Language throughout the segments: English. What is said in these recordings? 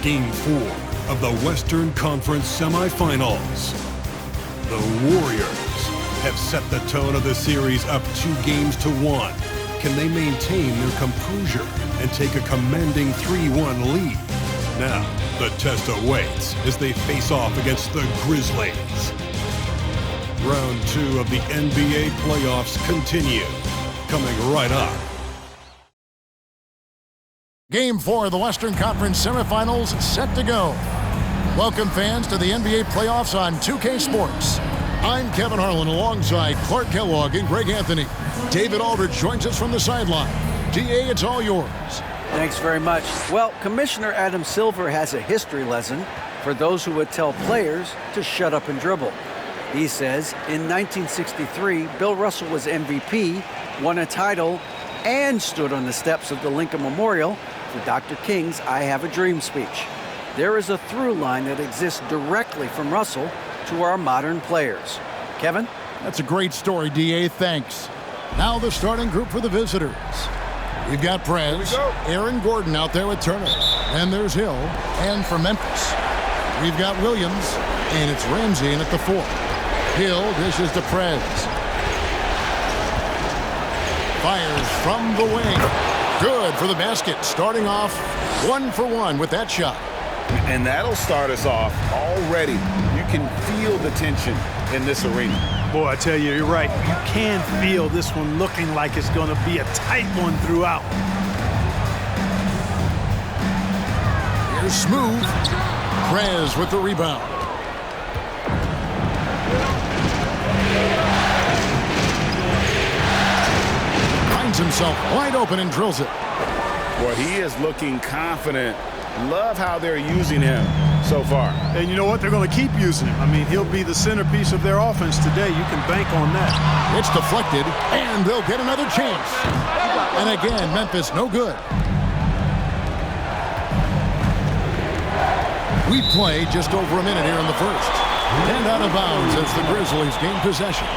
Game 4 of the Western Conference semifinals. The Warriors have set the tone of the series up 2-1. Can they maintain their composure and take a commanding 3-1 lead? Now, the test awaits as they face off against the Grizzlies. Round 2 of the NBA playoffs continue. Coming right up. Game 4 of the Western Conference semifinals set to go. Welcome, fans, to the NBA playoffs on 2K Sports. I'm Kevin Harlan alongside Clark Kellogg and Greg Anthony. David Aldridge joins us from the sideline. DA, it's all yours. Thanks very much. Well, Commissioner Adam Silver has a history lesson for those who would tell players to shut up and dribble. He says in 1963, Bill Russell was MVP, won a title, and stood on the steps of the Lincoln Memorial for Dr. King's I Have a Dream speech. There is a through line that exists directly from Russell to our modern players. Kevin? That's a great story, DA. Thanks. Now the starting group for the visitors. We've got Prez, Aaron Gordon out there with Turner. And there's Hill. And for Memphis, we've got Williams, and it's Ramsey in at the 4. Hill dishes to Prez. Fires from the wing. Good for the basket. Starting off 1 for 1 with that shot. And that'll start us off already. You can feel the tension in this arena. Boy, I tell you, you're right. You can feel this one looking like it's going to be a tight one throughout. Here's Smooth. Prez with the rebound. Finds himself wide open and drills it. Boy, he is looking confident. Love how they're using him so far. And you know what? They're going to keep using him. I mean, he'll be the centerpiece of their offense today. You can bank on that. It's deflected, and they'll get another chance. And again, Memphis no good. We play just over a minute here in the first. And out of bounds as the Grizzlies gain possession.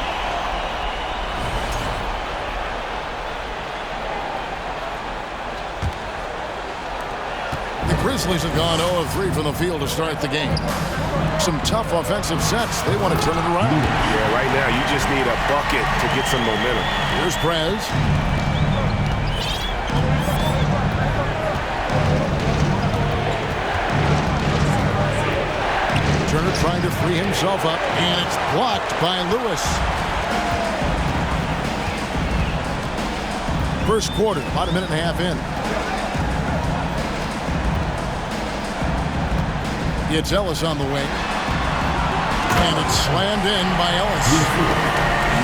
Grizzlies have gone 0 of 3 from the field to start the game. Some tough offensive sets. They want to turn it around. Yeah, right now you just need a bucket to get some momentum. Here's Prez. Turner trying to free himself up, and it's blocked by Lewis. First quarter, about a minute and a half in. It's Ellis on the wing. And it's slammed in by Ellis.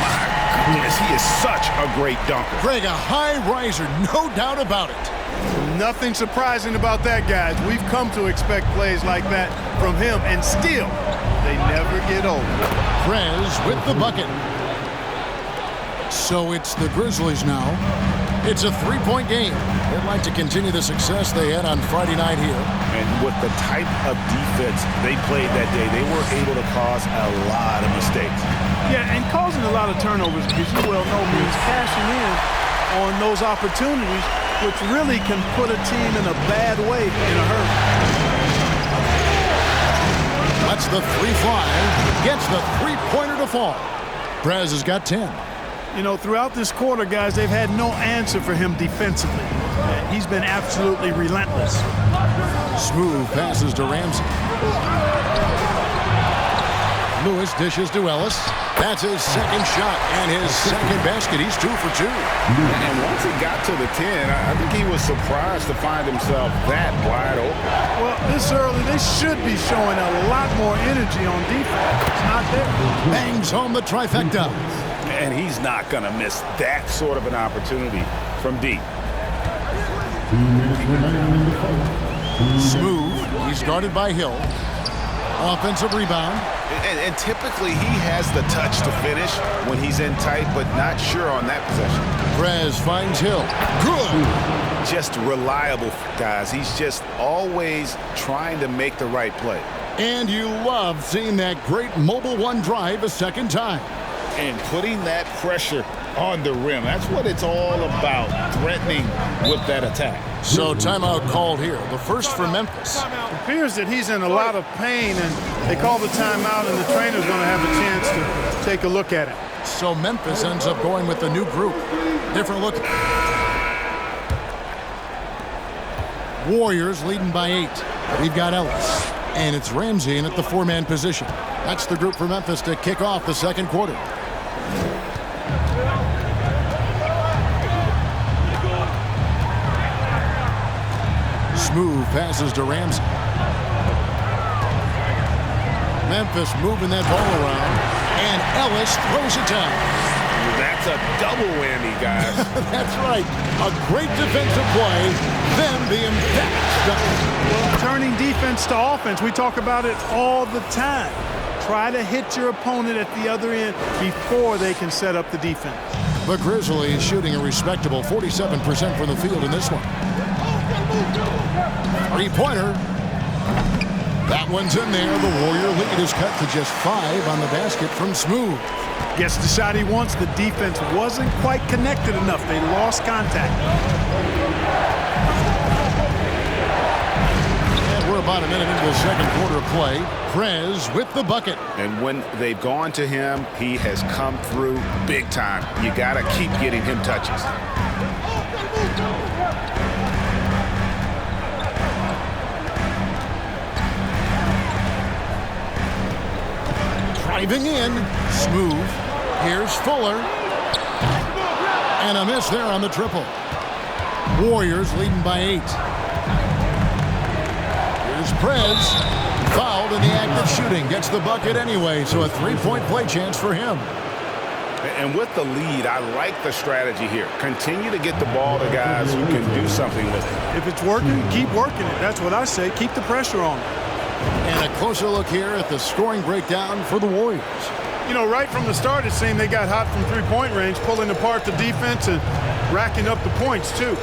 My goodness, he is such a great dunker. Greg, a high riser, no doubt about it. Nothing surprising about that, guys. We've come to expect plays like that from him, and still, they never get old. Prez with the bucket. So it's the Grizzlies now. It's a 3-point game. They'd like to continue the success they had on Friday night here. And with the type of defense they played that day, they were able to cause a lot of mistakes. Yeah, and causing a lot of turnovers, because you well know means cashing in on those opportunities, which really can put a team in a bad way in a hurry. Lets the 3 fly. Gets the 3-pointer to fall. Prez has got 10. You know, throughout this quarter, guys, they've had no answer for him defensively. He's been absolutely relentless. Smooth passes to Ramsey. Lewis dishes to Ellis. That's his second shot and his second basket. He's 2 for 2. And once he got to the 10, I think he was surprised to find himself that wide open. Well, this early, they should be showing a lot more energy on defense. It's not there. Bangs home the trifecta. And he's not going to miss that sort of an opportunity from deep. Smooth. He's guarded by Hill. Offensive rebound. And typically he has the touch to finish when he's in tight, but not sure on that possession. Prez finds Hill. Good. Just reliable, guys. He's just always trying to make the right play. And you love seeing that great mobile one drive a second time. And putting that pressure on the rim. That's what it's all about, threatening with that attack. So timeout called here. The first for Memphis. It appears that he's in a lot of pain, and they call the timeout, and the trainer's going to have a chance to take a look at it. So Memphis ends up going with the new group. Different look. Warriors leading by 8. We've got Ellis. And it's Ramsey in at the 4-man position. That's the group for Memphis to kick off the second quarter. Smooth passes to Ramsey. Memphis moving that ball around. And Ellis throws it down. That's a double whammy, guys. That's right. A great defensive play, then the emphatic stop. Well, turning defense to offense, we talk about it all the time. Try to hit your opponent at the other end before they can set up the defense. The Grizzlies shooting a respectable 47% from the field in this one. Three-pointer. That one's in there. The Warrior lead is cut to just 5 on the basket from Smooth. Gets the shot he wants. The defense wasn't quite connected enough. They lost contact. And we're about a minute into the second quarter of play. Prez with the bucket. And when they've gone to him, he has come through big time. You got to keep getting him touches. Driving in. Smooth. Here's Fuller. And a miss there on the triple. Warriors leading by 8. Here's Prez. Fouled in the act of shooting. Gets the bucket anyway, so a 3-point play chance for him. And with the lead, I like the strategy here. Continue to get the ball to guys who can do something with it. If it's working, keep working it. That's what I say. Keep the pressure on. And a closer look here at the scoring breakdown for the Warriors. You know, right from the start, it seemed they got hot from three-point range, pulling apart the defense and racking up the points, too.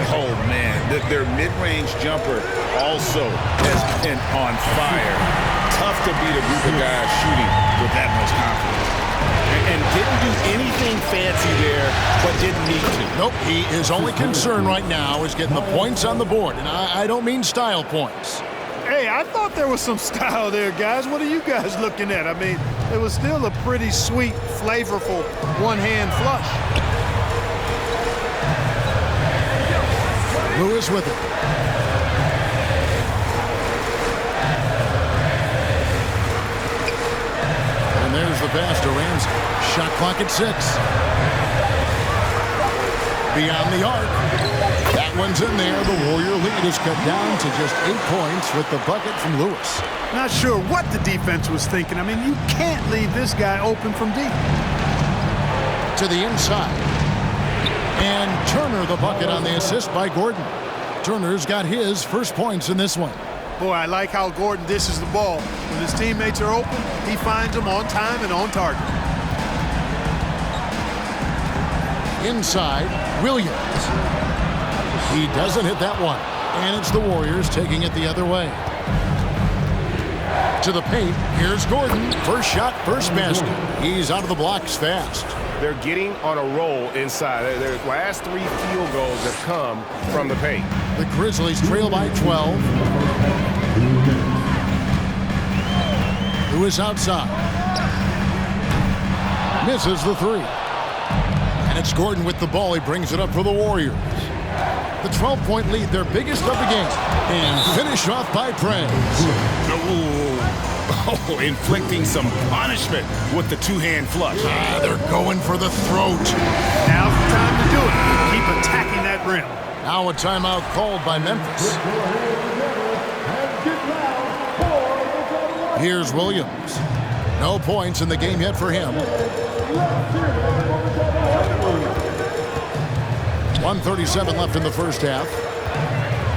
Oh, man. Their mid-range jumper also has been on fire. Tough to beat a group of guys shooting with that much confidence. And didn't do anything fancy there, but didn't need to. Nope, his only concern right now is getting the points on the board. And I don't mean style points. Hey, I thought there was some style there, guys. What are you guys looking at? I mean, it was still a pretty sweet, flavorful one-hand flush. Lewis with it. And there's the pass to Ramsey. Shot clock at 6. Beyond the arc. That one's in there. The Warrior lead is cut down to just 8 points with the bucket from Lewis. Not sure what the defense was thinking. I mean, you can't leave this guy open from deep. To the inside. And Turner the bucket on the assist by Gordon. Turner's got his first points in this one. Boy, I like how Gordon dishes the ball. When his teammates are open, he finds them on time and on target. Inside, Williams. He doesn't hit that one. And it's the Warriors taking it the other way. To the paint, here's Gordon. First shot, first basket. He's out of the blocks fast. They're getting on a roll inside. Their last 3 field goals have come from the paint. The Grizzlies trail by 12. Lewis outside. Misses the 3. And it's Gordon with the ball. He brings it up for the Warriors. The 12-point lead, their biggest of the game. And finished off by Prez. Oh, inflicting some punishment with the two-hand flush. They're going for the throat. Now's the time to do it. Keep attacking that rim. Now a timeout called by Memphis. Here's Williams. No points in the game yet for him. 1:37 left in the first half.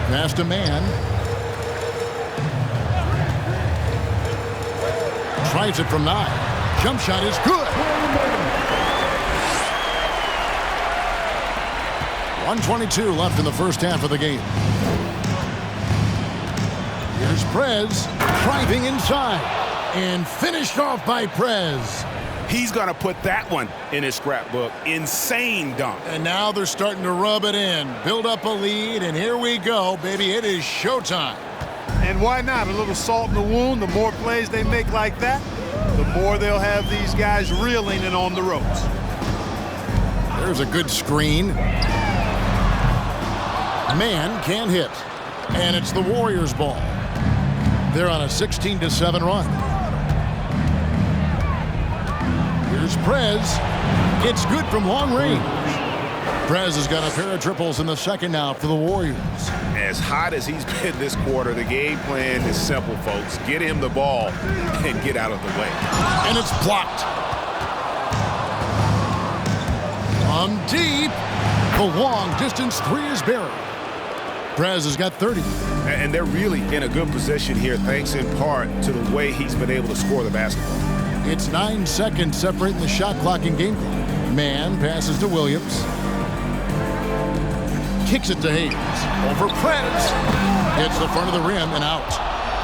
Pass to man. Tries it from 9. Jump shot is good. 1:22 left in the first half of the game. Here's Prez driving inside and finished off by Prez. He's going to put that one in his scrapbook. Insane dunk. And now they're starting to rub it in, build up a lead, and here we go, baby. It is showtime. And why not? A little salt in the wound. The more plays they make like that, the more they'll have these guys reeling and on the ropes. There's a good screen. Man can't hit. And it's the Warriors' ball. They're on a 16-7 run. Here's Prez. It's good from long range. Prez has got a pair of triples in the second now for the Warriors. As hot as he's been this quarter, the game plan is simple, folks. Get him the ball and get out of the way. And it's blocked. From deep, the long-distance three is buried. Prez has got 30. And they're really in a good position here, thanks in part to the way he's been able to score the basketball. It's 9 seconds separating the shot clock and game clock. Man passes to Williams. Kicks it to Hayes. Over Prez. Hits the front of the rim and out.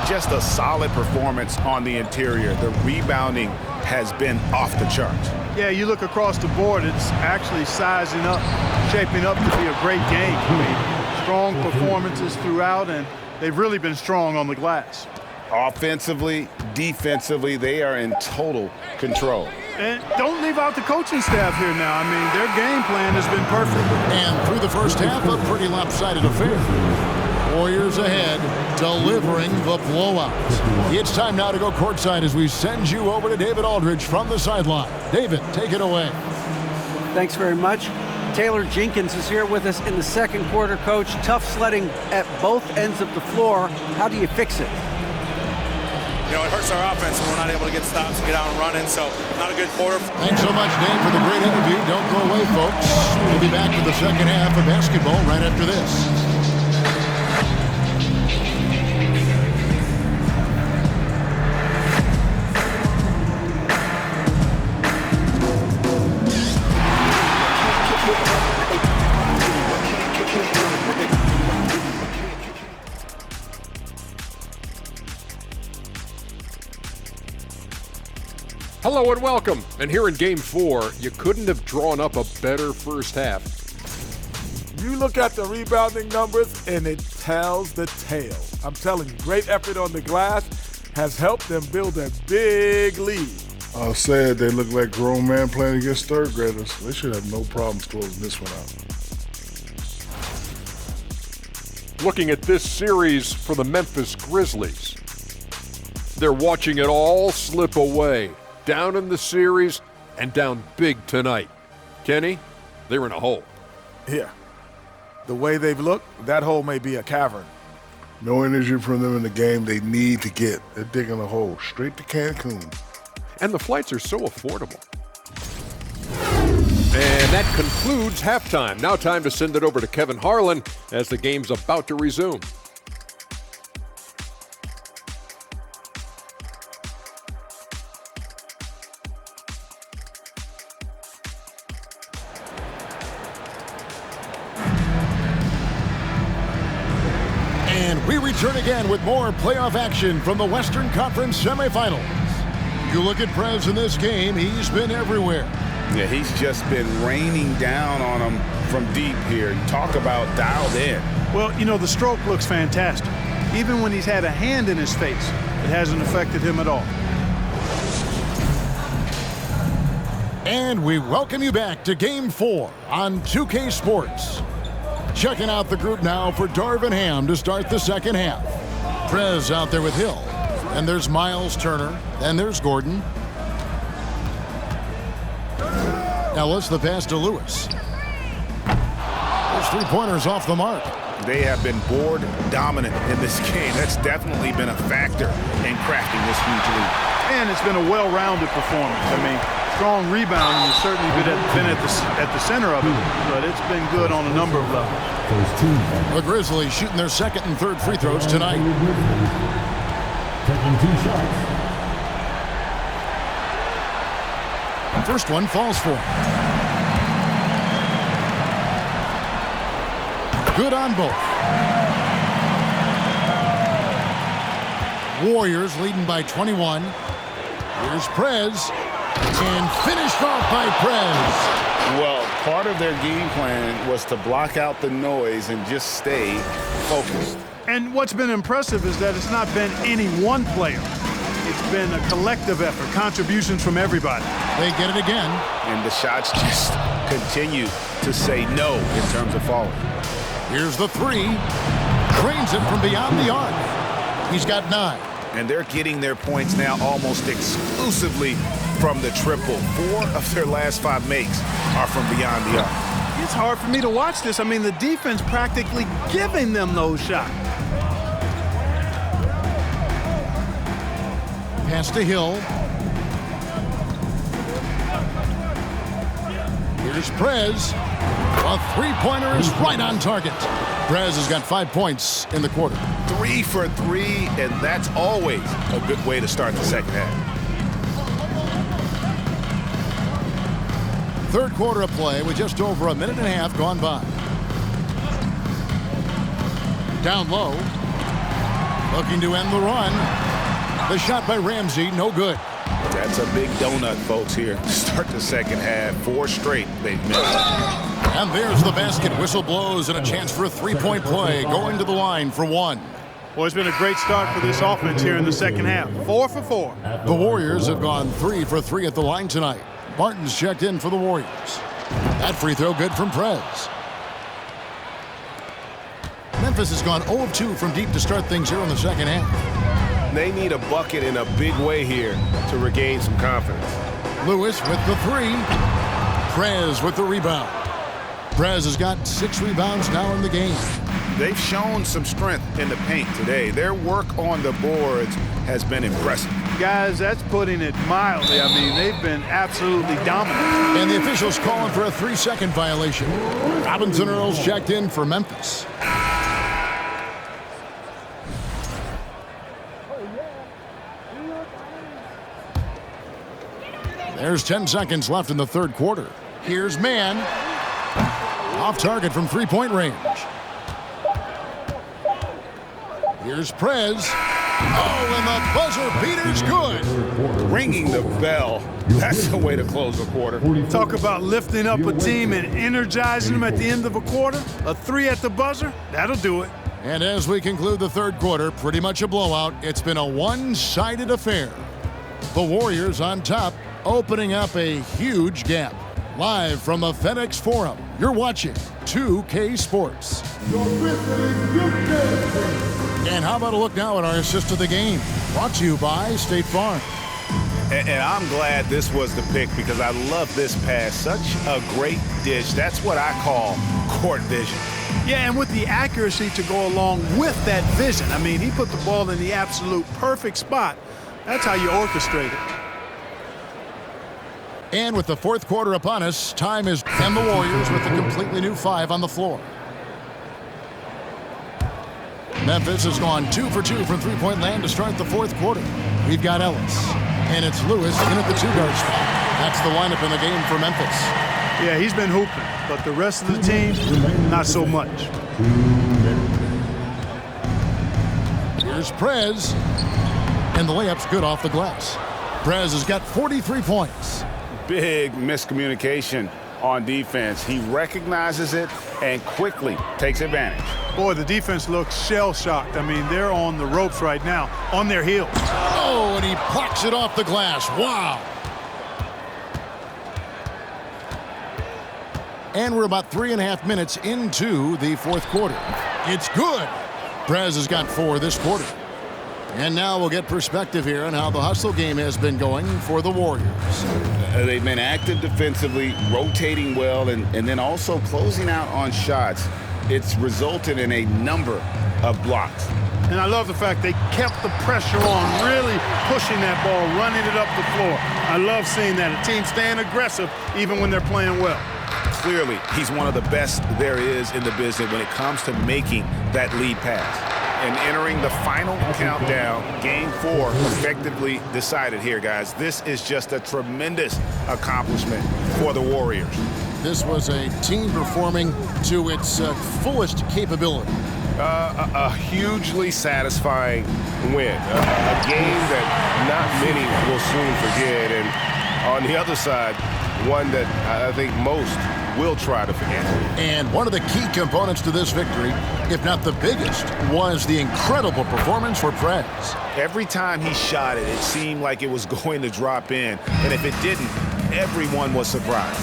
Just a solid performance on the interior. The rebounding has been off the charts. Yeah, you look across the board, it's actually sizing up, shaping up to be a great game. I mean, strong performances throughout, and they've really been strong on the glass. Offensively, defensively, they are in total control. And don't leave out the coaching staff here now. I mean, their game plan has been perfect. And through the first half, a pretty lopsided affair. Warriors ahead, delivering the blowout. It's time now to go courtside as we send you over to David Aldridge from the sideline. David, take it away. Thanks very much. Taylor Jenkins is here with us in the second quarter, Coach. Tough sledding at both ends of the floor. How do you fix it? You know, it hurts our offense when we're not able to get stops and get out and running, so not a good quarter. Thanks so much, Dave, for the great interview. Don't go away, folks. We'll be back for the second half of basketball right after this. Hello and welcome. And here in Game 4, you couldn't have drawn up a better first half. You look at the rebounding numbers, and it tells the tale. I'm telling you, great effort on the glass has helped them build a big lead. I said they look like grown men playing against third graders. They should have no problems closing this one out. Looking at this series for the Memphis Grizzlies, they're watching it all slip away. Down in the series and down big tonight. Kenny, they're in a hole. Yeah. The way they've looked, that hole may be a cavern. No energy from them in the game they need to get. They're digging a hole straight to Cancun. And the flights are so affordable. And that concludes halftime. Now time to send it over to Kevin Harlan as the game's about to resume. We return again with more playoff action from the Western Conference semifinals. You look at Prez in this game, he's been everywhere. Yeah, he's just been raining down on them from deep here. You talk about dialed in. Well, you know, the stroke looks fantastic. Even when he's had a hand in his face, it hasn't affected him at all. And we welcome you back to Game 4 on 2K Sports. Checking out the group now for Darvin Ham to start the second half. Prez out there with Hill. And there's Miles Turner. And there's Gordon. Ellis, the pass to Lewis. There's three-pointers off the mark. They have been board dominant in this game. That's definitely been a factor in crafting this huge lead. And it's been a well-rounded performance. I mean, strong rebounding has certainly been at the center of it, but it's been good on a number of levels. The Grizzlies shooting their second and third free throws tonight. Taking 2 shots. First one falls for him. Good on both. Warriors leading by 21. Here's Prez. And finished off by Prez. Well, part of their game plan was to block out the noise and just stay focused. And what's been impressive is that it's not been any one player. It's been a collective effort, contributions from everybody. They get it again. And the shots just continue to say no in terms of falling. Here's the three. Trains it from beyond the arc. He's got 9. And they're getting their points now almost exclusively from the triple. 4 of their last 5 makes are from beyond the arc. It's hard for me to watch this. I mean, the defense practically giving them those shots. Pass to Hill. Here's Prez. A three-pointer is right on target. Prez has got 5 points in the quarter. 3 for 3, and that's always a good way to start the second half. Third quarter of play with just over a minute and a half gone by. Down low. Looking to end the run. The shot by Ramsey, no good. That's a big donut, folks, here. Start the second half. 4 straight they've missed. And there's the basket. Whistle blows and a chance for a three-point play. Going to the line for 1. Well, it's been a great start for this offense here in the second half. 4 for 4. The Warriors have gone 3 for 3 at the line tonight. Martin's checked in for the Warriors. That free throw good from Prez. Memphis has gone 0 of 2 from deep to start things here in the second half. They need a bucket in a big way here to regain some confidence. Lewis with the 3. Prez with the rebound. Prez has got 6 rebounds now in the game. They've shown some strength in the paint today. Their work on the boards has been impressive. Guys, that's putting it mildly. I mean, they've been absolutely dominant. And the officials calling for a 3-second violation. Robinson Earls checked in for Memphis. There's 10 seconds left in the third quarter. Here's Mann. Off target from three-point range. Here's Prez. Oh, and the buzzer beater's good. Ringing the bell. That's the way to close the quarter. Talk about lifting up a team and energizing them at the end of a quarter. A 3 at the buzzer, that'll do it. And as we conclude the third quarter, pretty much a blowout. It's been a one-sided affair. The Warriors on top, opening up a huge gap. Live from the FedEx Forum, you're watching 2K Sports. And how about a look now at our assist of the game? Brought to you by State Farm. And I'm glad this was the pick because I love this pass. Such a great dish. That's what I call court vision. Yeah, and with the accuracy to go along with that vision. I mean, he put the ball in the absolute perfect spot. That's how you orchestrate it. And with the fourth quarter upon us, time is, and the Warriors with a completely new 5 on the floor. Memphis has gone 2 for 2 from three-point land to start the fourth quarter. We've got Ellis, and it's Lewis in at the 2-guard spot. That's the lineup in the game for Memphis. Yeah, he's been hooping, but the rest of the team, not so much. Here's Prez, and the layup's good off the glass. Prez has got 43 points. Big miscommunication on defense. He recognizes it and quickly takes advantage. Boy, the defense looks shell-shocked. I mean, they're on the ropes right now, on their heels. Oh, and he plucks it off the glass. Wow. And we're about 3.5 minutes into the fourth quarter. It's good. Prez has got 4 this quarter. And now we'll get perspective here on how the hustle game has been going for the Warriors. They've been active defensively, rotating well, and then also closing out on shots. It's resulted in a number of blocks. And I love the fact they kept the pressure on, really pushing that ball, running it up the floor. I love seeing that. A team staying aggressive even when they're playing well. Clearly, he's one of the best there is in the business when it comes to making that lead pass. And entering the final countdown, game 4 effectively decided here, guys. This is just a tremendous accomplishment for the Warriors. This was a team performing to its fullest capability. A hugely satisfying win. A game that not many will soon forget. And On the other side, one that I think most will try to forget. And one of the key components to this victory, if not the biggest, was the incredible performance for Prez. Every time he shot it, it seemed like it was going to drop in. And if it didn't, everyone was surprised.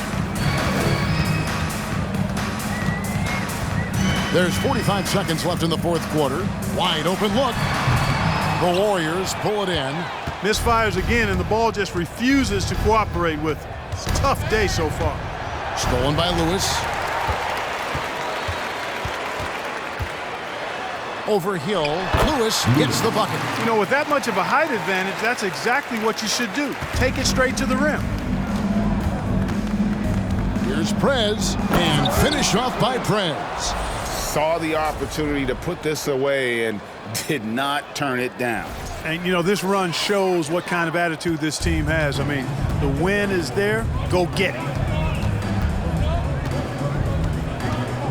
There's 45 seconds left in the fourth quarter. Wide open look. The Warriors pull it in. Misfires again, and the ball just refuses to cooperate with it. It's a tough day so far. Stolen by Lewis. Over Hill. Lewis gets the bucket. You know, with that much of a height advantage, that's exactly what you should do. Take it straight to the rim. Here's Prez, and finish off by Prez. Saw the opportunity to put this away and did not turn it down. And, you know, this run shows what kind of attitude this team has. I mean, the win is there. Go get it.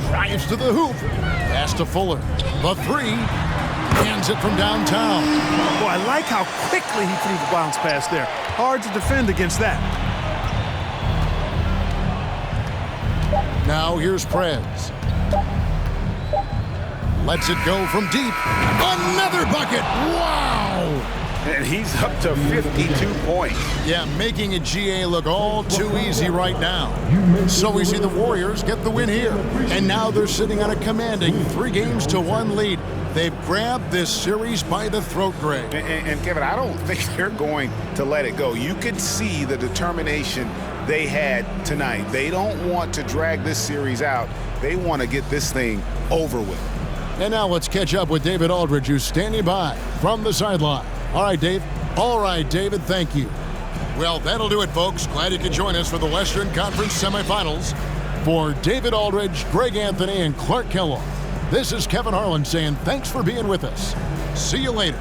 Drives to the hoop. Pass to Fuller. The three. Hands it from downtown. Boy, I like how quickly he threw the bounce pass there. Hard to defend against that. Now here's Prez. Lets it go from deep. Another bucket. Wow. And he's up to 52 points. Yeah, making a GA look all too easy right now. So we see the Warriors get the win here. And now they're sitting on a commanding 3-1 lead. They've grabbed this series by the throat, Greg. And Kevin, I don't think they're going to let it go. You could see the determination they had tonight. They don't want to drag this series out. They want to get this thing over with. And now let's catch up with David Aldridge, who's standing by from the sideline. All right, Dave. All right, David, thank you. Well, that'll do it, folks. Glad you could join us for the Western Conference semifinals. For David Aldridge, Greg Anthony, and Clark Kellogg, this is Kevin Harlan saying thanks for being with us. See you later.